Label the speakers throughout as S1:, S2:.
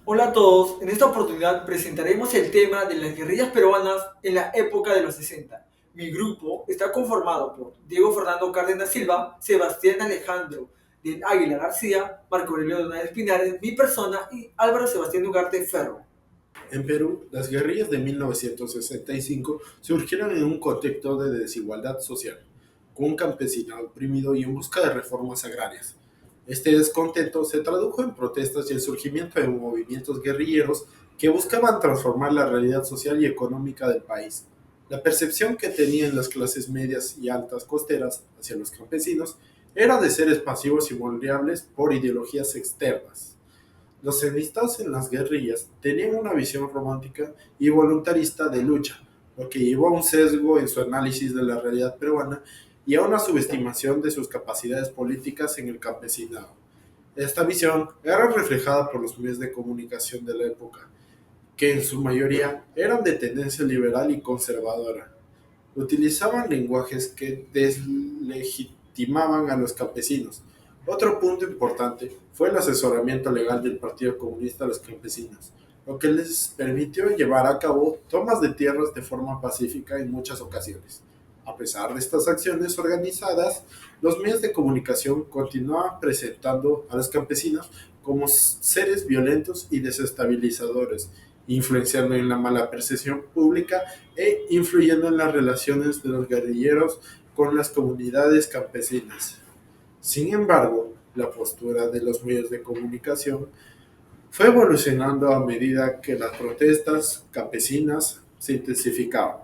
S1: Hola a todos, en esta oportunidad presentaremos el tema de las guerrillas peruanas en la época de los 60. Mi grupo está conformado por Diego Fernando Cárdenas Silva, Sebastián Alejandro del Águila García, Marco Aurelio Donald Pinares, mi persona y Álvaro Sebastián Ugarte Ferro.
S2: En Perú, las guerrillas de 1965 surgieron en un contexto de desigualdad social, con un campesinado oprimido y en busca de reformas agrarias. Este descontento se tradujo en protestas y el surgimiento de movimientos guerrilleros que buscaban transformar la realidad social y económica del país. La percepción que tenían las clases medias y altas costeras hacia los campesinos era de seres pasivos y moldeables por ideologías externas. Los enlistados en las guerrillas tenían una visión romántica y voluntarista de lucha, lo que llevó a un sesgo en su análisis de la realidad peruana y a una subestimación de sus capacidades políticas en el campesinado. Esta visión era reflejada por los medios de comunicación de la época, que en su mayoría eran de tendencia liberal y conservadora. Utilizaban lenguajes que deslegitimaban a los campesinos. Otro punto importante fue el asesoramiento legal del Partido Comunista a los campesinos, lo que les permitió llevar a cabo tomas de tierras de forma pacífica en muchas ocasiones. A pesar de estas acciones organizadas, los medios de comunicación continuaban presentando a los campesinos como seres violentos y desestabilizadores, influenciando en la mala percepción pública e influyendo en las relaciones de los guerrilleros con las comunidades campesinas. Sin embargo, la postura de los medios de comunicación fue evolucionando a medida que las protestas campesinas se intensificaban,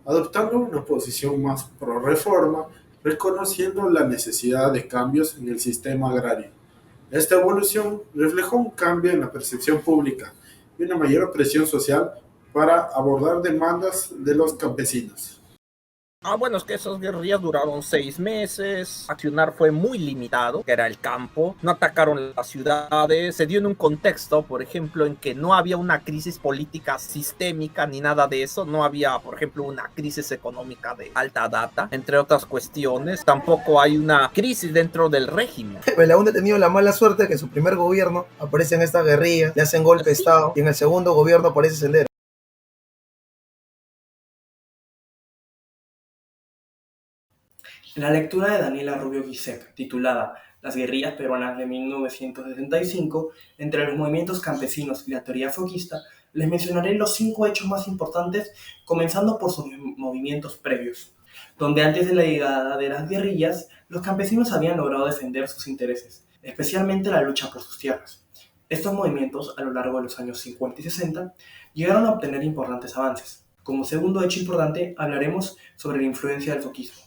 S2: adoptando una posición más pro reforma, reconociendo la necesidad de cambios en el sistema agrario. Esta evolución reflejó un cambio en la percepción pública y una mayor presión social para abordar demandas de los campesinos.
S3: Bueno, es que esas guerrillas duraron 6 meses, accionar fue muy limitado, que era el campo, no atacaron las ciudades, se dio en un contexto, por ejemplo, en que no había una crisis política sistémica ni nada de eso, no había, por ejemplo, una crisis económica de alta data, entre otras cuestiones, tampoco hay una crisis dentro del régimen.
S4: Belaúnde ha tenido la mala suerte de que en su primer gobierno aparecen estas guerrillas, le hacen golpe de Estado y en el segundo gobierno aparece Sendero.
S5: La lectura de Daniela Rubio Guisec, titulada Las guerrillas peruanas de 1965, entre los movimientos campesinos y la teoría foquista, les mencionaré los 5 hechos más importantes, comenzando por sus movimientos previos, donde antes de la llegada de las guerrillas, los campesinos habían logrado defender sus intereses, especialmente la lucha por sus tierras. Estos movimientos, a lo largo de los años 50 y 60, llegaron a obtener importantes avances. Como segundo hecho importante, hablaremos sobre la influencia del foquismo.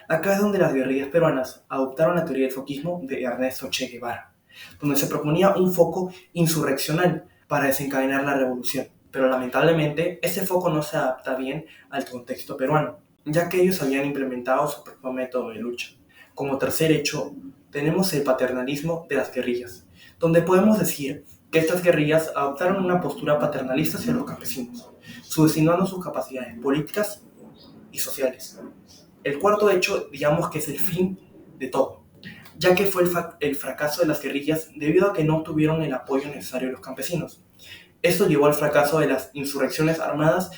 S5: Acá es donde las guerrillas peruanas adoptaron la teoría del foquismo de Ernesto Che Guevara, donde se proponía un foco insurreccional para desencadenar la revolución. Pero lamentablemente, este foco no se adapta bien al contexto peruano, ya que ellos habían implementado su propio método de lucha. Como tercer hecho, tenemos el paternalismo de las guerrillas, donde podemos decir que estas guerrillas adoptaron una postura paternalista hacia los campesinos, subestimando sus capacidades políticas y sociales. El cuarto hecho, digamos que es el fin de todo, ya que fue el fracaso de las guerrillas debido a que no obtuvieron el apoyo necesario de los campesinos. Esto llevó al fracaso de las insurrecciones armadas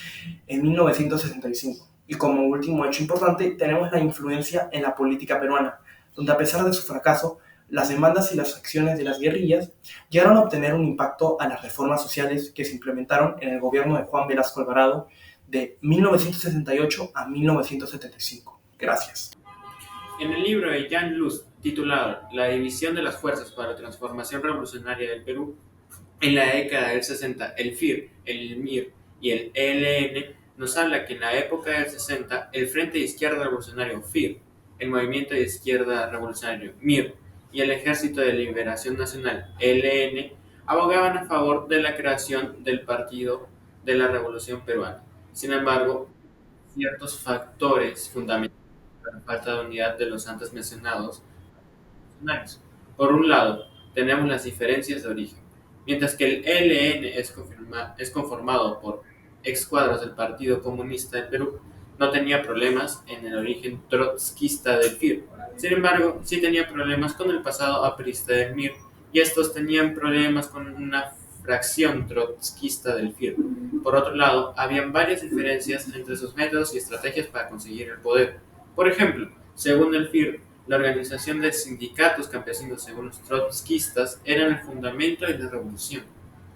S5: en 1965. Y como último hecho importante, tenemos la influencia en la política peruana, donde a pesar de su fracaso, las demandas y las acciones de las guerrillas llegaron a obtener un impacto a las reformas sociales que se implementaron en el gobierno de Juan Velasco Alvarado de 1968 a 1975. Gracias.
S6: En el libro de Jan Luz, titulado La división de las fuerzas para la transformación revolucionaria del Perú, en la década del 60, el FIR, el MIR y el ELN nos habla que en la época del 60, el Frente de Izquierda Revolucionario FIR, el Movimiento de Izquierda Revolucionario MIR y el Ejército de Liberación Nacional ELN abogaban a favor de la creación del Partido de la Revolución Peruana. Sin embargo, ciertos factores fundamentales la falta de unidad de los antes mencionados funcionarios. Por un lado, tenemos las diferencias de origen. Mientras que el ELN es conformado por excuadros del Partido Comunista del Perú, no tenía problemas en el origen trotskista del FIR. Sin embargo, sí tenía problemas con el pasado aprista del MIR, y estos tenían problemas con una fracción trotskista del FIR. Por otro lado, habían varias diferencias entre sus métodos y estrategias para conseguir el poder. Por ejemplo, según el FIR, la organización de sindicatos campesinos según los trotskistas eran el fundamento de la revolución,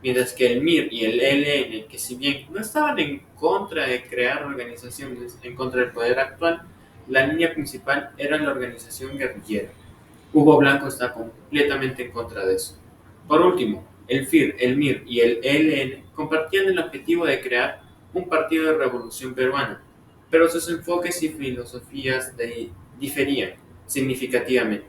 S6: mientras que el MIR y el ELN, que si bien no estaban en contra de crear organizaciones en contra del poder actual, la línea principal era la organización guerrillera. Hugo Blanco está completamente en contra de eso. Por último, el FIR, el MIR y el ELN compartían el objetivo de crear un partido de revolución peruana, pero sus enfoques y filosofías diferían significativamente.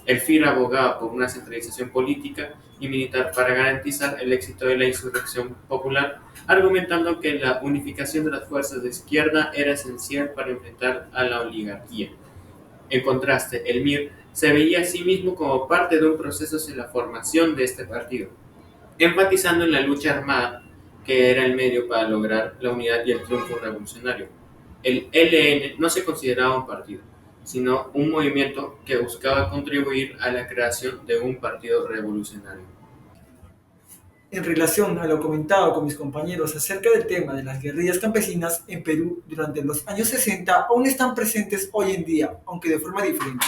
S6: El FIR abogaba por una centralización política y militar para garantizar el éxito de la insurrección popular, argumentando que la unificación de las fuerzas de izquierda era esencial para enfrentar a la oligarquía. En contraste, el MIR se veía a sí mismo como parte de un proceso hacia la formación de este partido, enfatizando en la lucha armada, que era el medio para lograr la unidad y el triunfo revolucionario. El ELN no se consideraba un partido, sino un movimiento que buscaba contribuir a la creación de un partido revolucionario.
S1: En relación a lo comentado con mis compañeros acerca del tema de las guerrillas campesinas en Perú durante los años 60, aún están presentes hoy en día, aunque de forma diferente.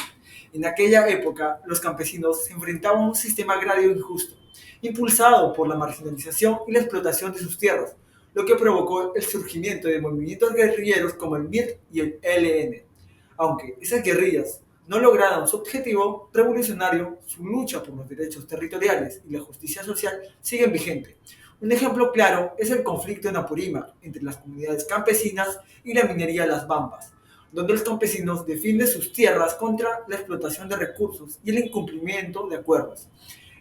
S1: En aquella época, los campesinos se enfrentaban a un sistema agrario injusto, impulsado por la marginalización y la explotación de sus tierras, lo que provocó el surgimiento de movimientos guerrilleros como el MIR y el ELN. Aunque esas guerrillas no lograron su objetivo revolucionario, su lucha por los derechos territoriales y la justicia social siguen vigente. Un ejemplo claro es el conflicto en Apurímac entre las comunidades campesinas y la minería Las Bambas, donde los campesinos defienden sus tierras contra la explotación de recursos y el incumplimiento de acuerdos.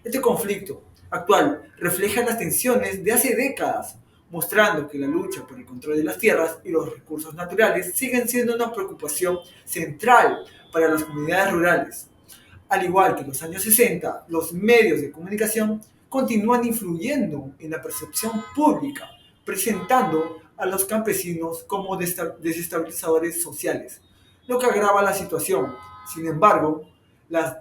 S1: Este conflicto actual refleja las tensiones de hace décadas, mostrando que la lucha por el control de las tierras y los recursos naturales siguen siendo una preocupación central para las comunidades rurales. Al igual que en los años 60, los medios de comunicación continúan influyendo en la percepción pública, presentando a los campesinos como desestabilizadores sociales, lo que agrava la situación. Sin embargo, las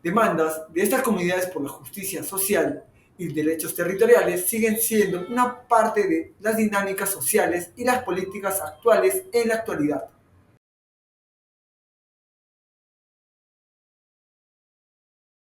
S1: demandas de estas comunidades por la justicia social y derechos territoriales siguen siendo una parte de las dinámicas sociales y las políticas actuales en la actualidad.